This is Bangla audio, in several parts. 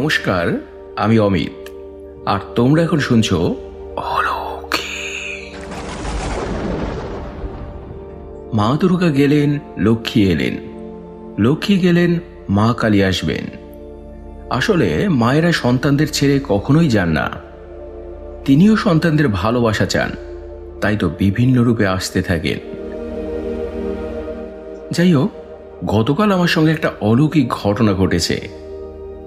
নমস্কার, আমি অমিত, আর তোমরা এখন শুনছো অলৌকিক। মা দুর্গা গেলেন, লক্ষ্মী এলেন, লক্ষ্মী গেলেন, মা কালী আসবেন। আসলে মায়েরা সন্তানদের ছেড়ে কখনোই যান না, তিনিও সন্তানদের ভালোবাসা চান, তাই তো বিভিন্ন রূপে আসতে থাকেন। যাই হোক, গতকাল আমার সঙ্গে একটা অলৌকিক ঘটনা ঘটেছে।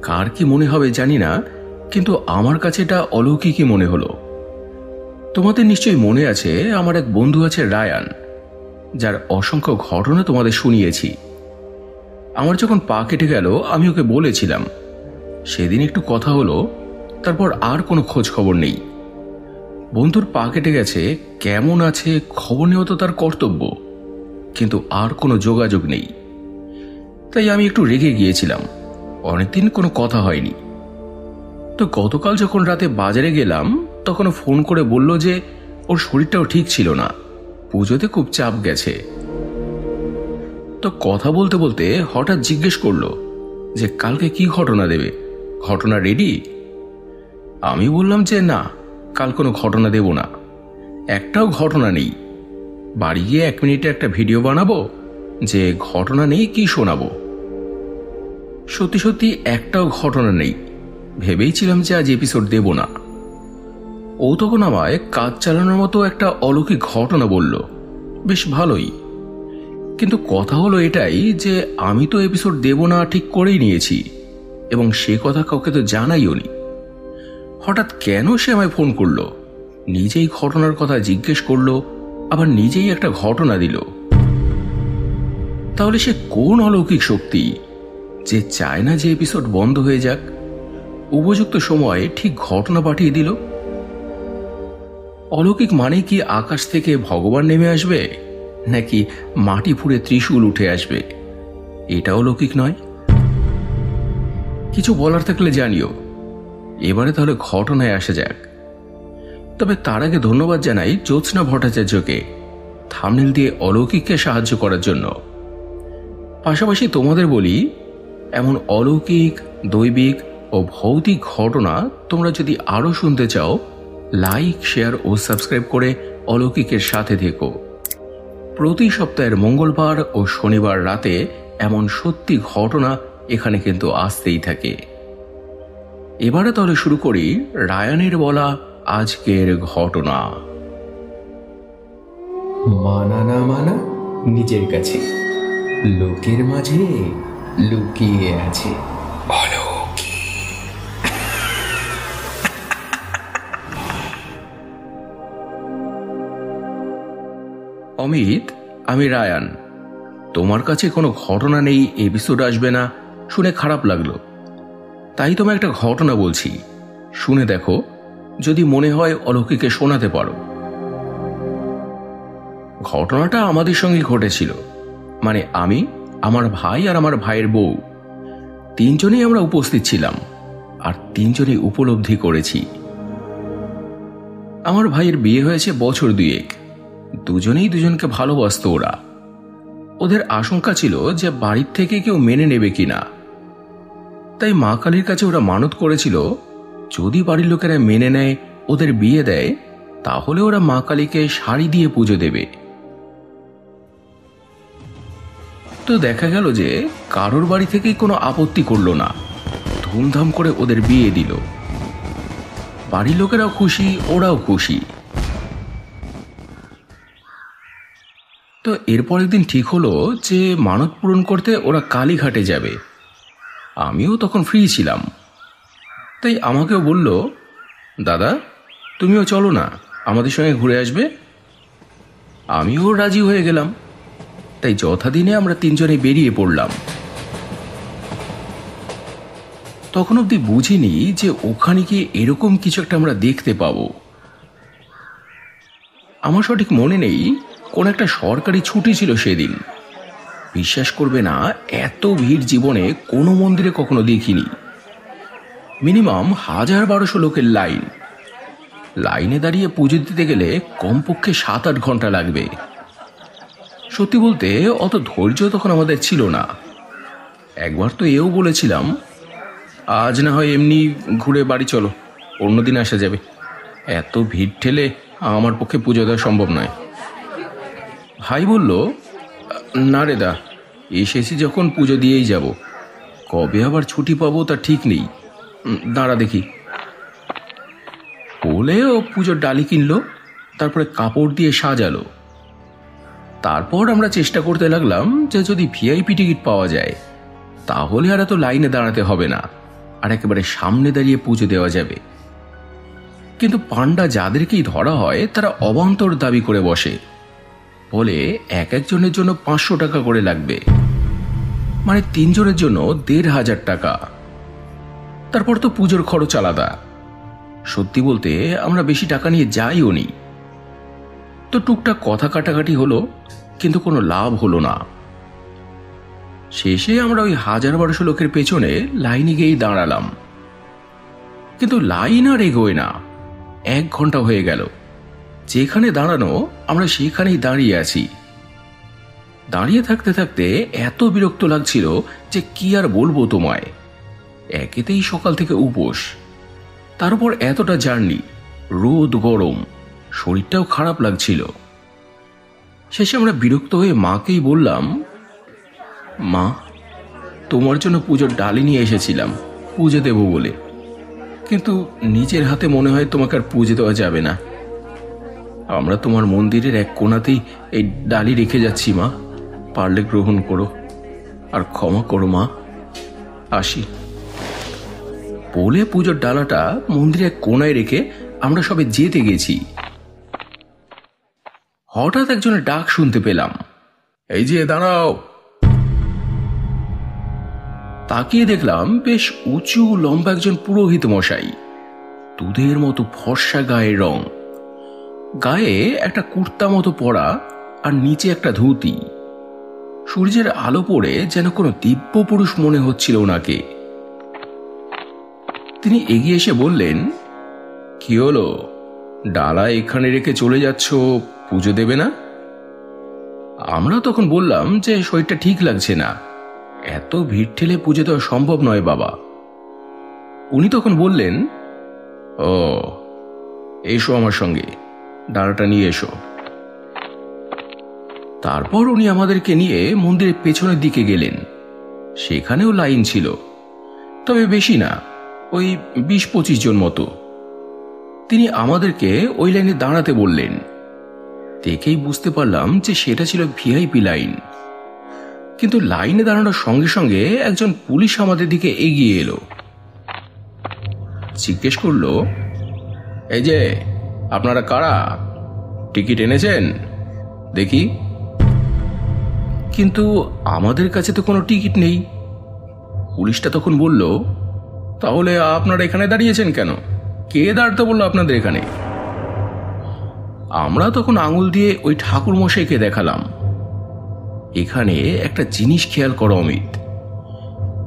কার কি মনে হবে জানি না, কিন্তু আমার কাছে এটা অলৌকিকই মনে হলো। তোমাদের নিশ্চয়ই মনে আছে, আমার এক বন্ধু আছে রায়ান, যার অসংখ্য ঘটনা তোমাদের শুনিয়েছি। আমার যখন পা কেটে গেল আমি ওকে বলেছিলাম, সেদিন একটু কথা হলো, তারপর আর কোনো খোঁজ খবর নেই। বন্ধুর পা কেটে গেছে, কেমন আছে খবর নেওয়া তো তার কর্তব্য, কিন্তু আর কোনো যোগাযোগ নেই। তাই আমি একটু রেগে গিয়েছিলাম, অনেকদিন কোনো কথা হয়নি। তো গতকাল যখন রাতে বাজারে গেলাম, তখন ফোন করে বলল যে ওর শরীরটাও ঠিক ছিল না, পুজোতে খুব চাপ গেছে। তো কথা বলতে বলতে হঠাৎ জিজ্ঞেস করলো যে কালকে কি ঘটনা দেবে, ঘটনা রেডি? আমি বললাম যে না, কাল কোনো ঘটনা দেব না, একটাও ঘটনা নেই। বাড়ি গিয়ে 1 মিনিটে একটা ভিডিও বানাবো যে ঘটনা নেই, কি শোনাবো। সত্যি সত্যি একটাও ঘটনা নেই, ভেবেইছিলাম যে আজ এপিসোড দেব না। ও তখন আমায় কাজ চালানোর মতো একটা অলৌকিক ঘটনা বলল, বেশ ভালোই। কিন্তু কথা হলো এটাই যে আমি তো এপিসোড দেব না ঠিক করেই নিয়েছি, এবং সে কথা কাউকে তো জানাইও নি। হঠাৎ কেন সে আমায় ফোন করলো, নিজেই ঘটনার কথা জিজ্ঞেস করলো, আবার নিজেই একটা ঘটনা দিল। তাহলে সে কোন অলৌকিক শক্তি যে চায় না যে এপিসোড বন্ধ হয়ে যাক, উপযুক্ত সময়ে ঠিক ঘটনা পাঠিয়ে দিল? অলৌকিক মানে কি আকাশ থেকে ভগবান নেমে আসবে, নাকি মাটি ফুঁড়ে ত্রিশূল উঠে আসবে? এটা অলৌকিক নয়। কিছু বলার থাকলে জানিও। এবারে তাহলে ঘটনায় আসা যাক। তবে তার আগে ধন্যবাদ জানাই জ্যোৎস্না ভট্টাচার্যকে থাম্বনেল দিয়ে অলৌকিককে সাহায্য করার জন্য। পাশাপাশি তোমাদের বলি, এমন অলৌকিক, দৈবিক ও ভৌতিক ঘটনা তোমরা যদি আরো শুনতে চাও, লাইক, শেয়ার ও সাবস্ক্রাইব করে অলৌকিকের সাথে থেকো। প্রতি সপ্তাহের মঙ্গলবার ও শনিবার রাতে এমন সত্যি ঘটনা এখানে কিন্তু আসতেই থাকে। এবারে তাহলে শুরু করি রায়ানের বলা আজকের ঘটনা। মানা না মানা নিজের কাছে, লোকের মাঝে লুকিয়ে আছে অমিত, আমি রায়ান। তোমার কাছে কোনো ঘটনা নেই, এপিসোড আসবে না শুনে খারাপ লাগলো, তাই তোমায় একটা ঘটনা বলছি, শুনে দেখো, যদি মনে হয় অলৌকিকে শোনাতে পারো। ঘটনাটা আমাদের সঙ্গে ঘটেছিল, মানে আমি, আমার ভাই আর আমার ভাইয়ের বউ, 3 জনেই আমরা উপস্থিত ছিলাম, আর 3 জনেই উপলব্ধি করেছি। আমার ভাইয়ের বিয়ে হয়েছে বছর 2 দুজনেই দুজনকে ভালোবাসতো ওরা। ওদের আশঙ্কা ছিল যে বাড়ির থেকে কেউ মেনে নেবে কিনা, তাই মা কালীর কাছে ওরা মানত করেছিল যদি বাড়ির লোকেরা মেনে নেয়, ওদের বিয়ে দেয়, তাহলে ওরা মা কালীকে শাড়ি দিয়ে পুজো দেবে। তো দেখা গেল যে কারোর বাড়ি থেকেই কোনো আপত্তি করলো না, ধুমধাম করে ওদের বিয়ে দিল। বাড়ির লোকেরাও খুশি, ওরাও খুশি। তো এরপর একদিন ঠিক হলো যে মানত পূরণ করতে ওরা কালীঘাটে যাবে। আমিও তখন ফ্রি ছিলাম, তাই আমাকেও বলল, দাদা তুমিও চলো না, আমাদের সঙ্গে ঘুরে আসবে। আমিও রাজি হয়ে গেলাম, তাই যথাদিনে আমরা 3 জনে বেরিয়ে পড়লাম। তখন অব্দি বুঝিনি যে ওখানে গিয়ে এরকম কিছু একটা আমরা দেখতে পাবো। আমার সঠিক মনে নেই, কোন একটা সরকারি ছুটি ছিল সেদিন। বিশ্বাস করবে না, এত ভিড় জীবনে কোনো মন্দিরে কখনো দেখিনি। মিনিমাম 1000-1200 লোকের লাইন। লাইনে দাঁড়িয়ে পুজো দিতে গেলে কমপক্ষে 7-8 ঘন্টা লাগবে। সত্যি বলতে অত ধৈর্য তখন আমাদের ছিল না। একবার তো এও বলেছিলাম আজ না হয় এমনি ঘুরে বাড়ি চলো, অন্যদিন আসা যাবে। এত ভিড় ঠেলে আমার পক্ষে পুজো দেওয়া সম্ভব নয়। ভাই বলল, না রে দা, এসেছি যখন পুজো দিয়েই যাব। কবে আবার ছুটি পাবো তা ঠিক নেই। দাঁড়া দেখি। বলে ও পুজোর ডালি কিনলো, তারপরে কাপড় দিয়ে সাজালো। তারপর আমরা চেষ্টা করতে লাগলাম যে যদি ভিআইপি টিকিট পাওয়া যায় তাহলে আর এত লাইনে দাঁড়াতে হবে না, আর একেবারে সামনে দাঁড়িয়ে পুজো দেওয়া যাবে। কিন্তু পান্ডা যাদেরকেই ধরা হয় তারা অবান্তর দাবি করে বসে, বলে এক একজনের জন্য 500 টাকা করে লাগবে, মানে 3 জনের জন্য 1500 টাকা। তারপর তো পুজোর খরচ আলাদা। সত্যি বলতে আমরা বেশি টাকা নিয়ে যাইও নি। তো টুকটাক কথা কাটাকাটি হলো, কিন্তু কোনো লাভ হলো না। শেষে আমরা ওই 1000-1200 লোকের পেছনে লাইনে গিয়েই দাঁড়ালাম, কিন্তু লাইন আর এগোয় না। 1 ঘন্টা হয়ে গেল, যেখানে দাঁড়ানো আমরা সেখানেই দাঁড়িয়ে আছি। দাঁড়িয়ে থাকতে থাকতে এত বিরক্ত লাগছিল যে কি আর বলবো তোমায়। একেতেই সকাল থেকে উপোস, তার উপর এতটা জার্নি, রোদ গরম, শরীরটাও খারাপ লাগছিল। শেষে আমরা বিরক্ত হয়ে মাকেই বললাম, মা, তোমার জন্য পুজোর ডালি নিয়ে এসেছিলাম পুজো দেব বলে, কিন্তু নিজের হাতে মনে হয় তোমাকে আর পুজো দেওয়া যাবে না। আমরা তোমার মন্দিরের এক কোণাতেই এই ডালি রেখে যাচ্ছি মা, পারলে গ্রহণ করো আর ক্ষমা করো মা, আসি। বলে পুজোর ডালাটা মন্দিরের এক কোণায় রেখে আমরা সবে যেতে গেছি, হঠাৎ একজনের ডাক শুনতে পেলাম, এই যে দাঁড়াও। তাকিয়ে দেখলাম বেশ উঁচু লম্বা একজন পুরোহিত মশাই, দুধের মতো ফর্সা গায়ের রং, গায়ে একটা কুর্তা মতো পরা আর নিচে একটা ধুতি। সূর্যের আলো পড়ে যেন কোনো দিব্য পুরুষ মনে হচ্ছিল ওনাকে। তিনি এগিয়ে এসে বললেন, কি হলো, ডালা এখানে রেখে চলে যাচ্ছ, পুজো দেবে না? আমরা তখন বললাম যে শরীরটা ঠিক লাগছে না, এত ভিড় ঠেলে পুজো দেওয়া সম্ভব নয় বাবা। উনি তখন বললেন, ও এসো আমার সঙ্গে, ডালাটা নিয়ে এসো। তারপর উনি আমাদেরকে নিয়ে মন্দিরের পেছনের দিকে গেলেন। সেখানেও লাইন ছিল, তবে বেশি না, ওই 20-25 জন মতো। তিনি আমাদেরকে ওই লাইনে দাঁড়াতে বললেন। দেখেই বুঝতে পারলাম যে সেটা ছিল ভিআইপি লাইন। কিন্তু লাইনে দাঁড়ানোর সঙ্গে সঙ্গে একজন পুলিশ আমাদের দিকে এগিয়ে এলো, জিজ্ঞেস করলো, এই যে আপনারা কারা, টিকিট এনেছেন দেখি? কিন্তু আমাদের কাছে তো কোনো টিকিট নেই। পুলিশটা তখন বলল, তাহলে আপনারা এখানে দাঁড়িয়েছেন কেন? কে দাঁড়াতে বললো আপনাদের এখানে? আমরা তখন আঙুল দিয়ে ওই ঠাকুর মশাইকে দেখালাম। এখানে একটা জিনিস খেয়াল করো অমিত,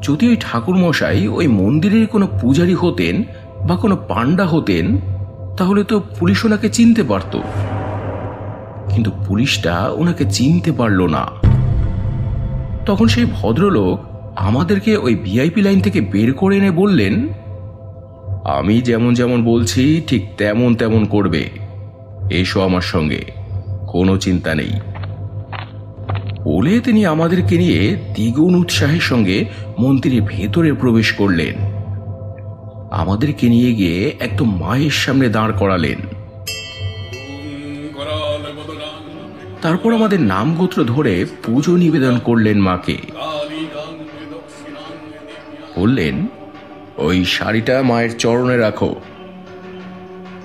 যদি ওই ঠাকুর মশাই ওই মন্দিরের কোনো পূজারী হতেন বা কোনো পান্ডা হতেন তাহলে তো পুলিশ ওনাকে চিনতে পারত, কিন্তু পুলিশটা ওনাকে চিনতে পারল না। তখন সেই ভদ্রলোক আমাদেরকে ওই ভিআইপি লাইন থেকে বের করে এনে বললেন, আমি যেমন যেমন বলছি ঠিক তেমন তেমন করবে, এসো আমার সঙ্গে, কোনো চিন্তা নেই। বলে তিনি আমাদেরকে নিয়ে দ্বিগুণ উৎসাহের সঙ্গে মন্দিরের ভেতরে প্রবেশ করলেন। আমাদেরকে নিয়ে গিয়ে একদম মায়ের সামনে দাঁড় করালেন। তারপর আমাদের নাম গোত্র ধরে পুজো নিবেদন করলেন মাকে। বললেন, ওই শাড়িটা মায়ের চরণে রাখো।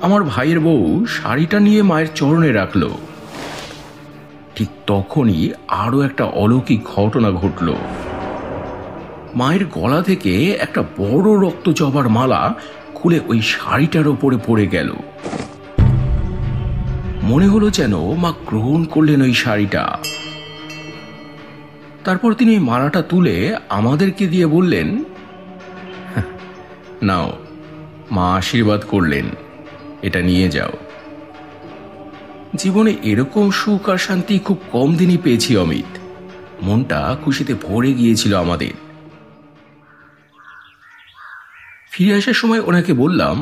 আমার ভাইয়ের বউ শাড়িটা নিয়ে মায়ের চরণে রাখলো। ঠিক তখনই আরো একটা অলৌকিক ঘটনা ঘটল। মায়ের গলা থেকে একটা বড় রক্ত জবার মালা খুলে ওই শাড়িটার ওপরে পড়ে গেল। মনে হলো যেন মা গ্রহণ করলেন ওই শাড়িটা। তারপর তিনি ওই মালাটা তুলে আমাদেরকে দিয়ে বললেন, নাও, মা আশীর্বাদ করলেন, এটা নিয়ে যাও। জীবনে এরকম সুখ আর শান্তি খুব কম দিনই পেয়েছি অমিত। মনটা খুশিতে ভরে গিয়েছিল আমাদের। ফিরে আসার সময় ওনাকে বললাম,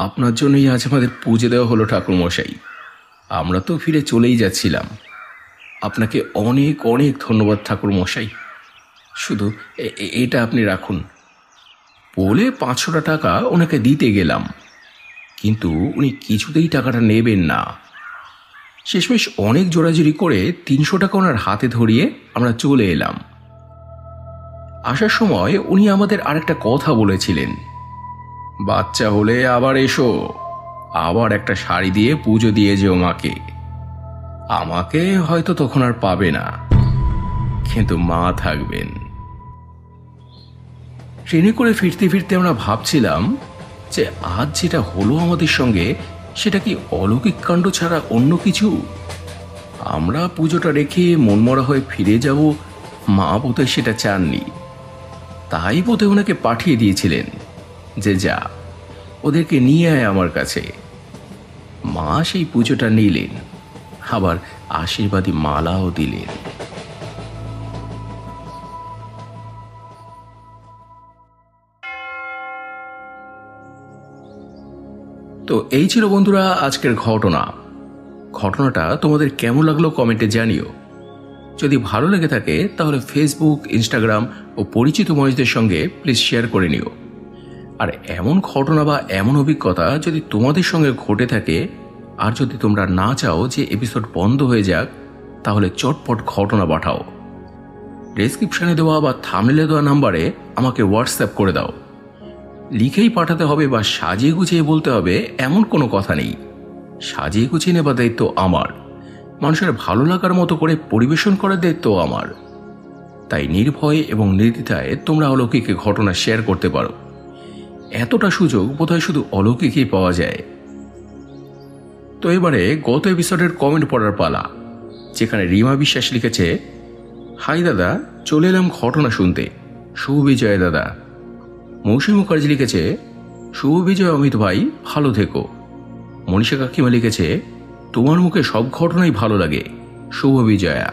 আপনার জন্যই আজ আমাদের পুজো দেওয়া হলো ঠাকুরমশাই। আমরা তো ফিরে চলেই যাচ্ছিলাম। আপনাকে অনেক অনেক ধন্যবাদ ঠাকুরমশাই। শুধু এটা আপনি রাখুন। বলে 500 টাকা ওনাকে দিতে গেলাম, কিন্তু উনি কিছুতেই টাকাটা নেবেন না। শেষমেশ অনেক জোরাজুরি করে 300 টাকা ওনার হাতে ধরিয়ে আমরা চলে এলাম। আসার সময় উনি আমাদের আরেকটা কথা বলেছিলেন, বাচ্চা হলে আবার এসো, আবার একটা শাড়ি দিয়ে পুজো দিয়ে যেও মাকে। আমাকে হয়তো তখন আর পাবে না, কিন্তু মা থাকবেন। ট্রেনে করে ফিরতে ফিরতে আমরা ভাবছিলাম যে আজ যেটা হলো আমাদের সঙ্গে সেটা কি অলৌকিক কাণ্ড ছাড়া অন্য কিছু? আমরা পুজোটা রেখে মনমরা হয়ে ফিরে যাব, মা বোধহয় সেটা চাননি। তাই বোধহয় ওনাকে পাঠিয়ে দিয়েছিলেন যে যা, ওদেরকে নিয়ে আয় আমার কাছে। মা সেই পুজোটা নিলেন, আবার আশীর্বাদী মালাও দিলেন। তো এই ছিল বন্ধুরা আজকের ঘটনাটা তোমাদের কেমন লাগলো কমেন্টে জানিও। যদি ভালো লেগে থাকে তাহলে ফেসবুক, ইনস্টাগ্রাম ও পরিচিত মানুষদের সঙ্গে প্লিজ শেয়ার করে নিও। আর এমন ঘটনা বা এমন অভিজ্ঞতা যদি তোমাদের সঙ্গে ঘটে থাকে, আর যদি তোমরা না চাও যে এপিসোড বন্ধ হয়ে যাক, তাহলে চটপট ঘটনা পাঠাও। ডেসক্রিপশনে দেওয়া বা থাম্বনেলে দেওয়া নাম্বারে আমাকে হোয়াটসঅ্যাপ করে দাও। লিখেই পাঠাতে হবে বা সাজিয়ে গুছিয়ে বলতে হবে এমন কোনো কথা নেই। সাজিয়ে গুছিয়ে নেবার দায়িত্ব আমার, মানুষের ভালো লাগার মতো করে পরিবেশন করার দায়িত্ব আমার। তাই নির্ভয় এবং নির্দ্বিধায় তোমরা অলৌকিক ঘটনা শেয়ার করতে পারো। এতটা সুযোগ বোধহয় শুধু অলৌকিকই পাওয়া যায়। তো এবারে গত এপিসোডের কমেন্ট পড়ার পালা, যেখানে রিমা বিশ্বাস লিখেছে, হাই দাদা, চলে এলাম ঘটনা শুনতে, শুভ বিজয় দাদা। মৌসুমী মুখার্জি লিখেছে, শুভ বিজয় অমিত ভাই, ভালো থেকো। মনীষা কাকিমা লিখেছে, তোমার মুখে সব ঘটনাই ভালো লাগে, শুভ বিজয়া।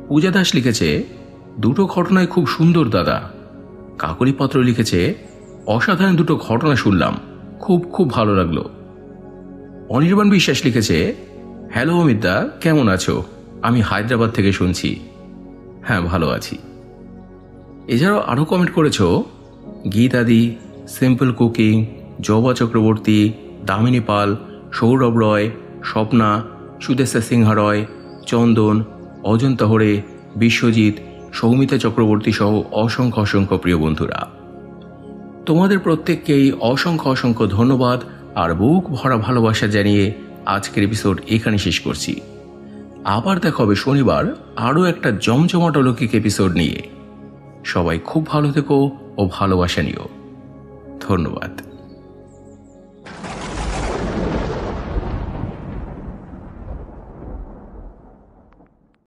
পূজা দাস লিখেছে, দুটো ঘটনাই খুব সুন্দর দাদা। কাকলি পাত্র লিখেছে, অসাধারণ দুটো ঘটনা শুনলাম, খুব খুব ভালো লাগলো। অনির্বাণ বিশ্বাস লিখেছে, হ্যালো অমিত দা, কেমন আছো? আমি হায়দ্রাবাদ থেকে শুনছি। হ্যাঁ, ভালো আছি। এছাড়াও আরও কমেন্ট করেছো গীতাদি, সিম্পল কুকিং, জবা চক্রবর্তী, দামিনী পাল, সৌরভ রয়, স্বপ্না, সুদেশা সিংহা রয়, চন্দন, অজন্তা হরে, বিশ্বজিৎ, সৌমিতা চক্রবর্তী সহ অসংখ্য অসংখ্য প্রিয় বন্ধুরা, তোমাদের প্রত্যেককেই অসংখ্য অসংখ্য ধন্যবাদ আর বুক ভরা ভালোবাসা জানিয়ে আজকের এপিসোড এখানে শেষ করছি। আবার দেখা হবে শনিবার আরও একটা জমজমাট অলৌকিক এপিসোড নিয়ে। সবাই খুব ভালো থেকো ও ভালোবাসা নিও। ধন্যবাদ।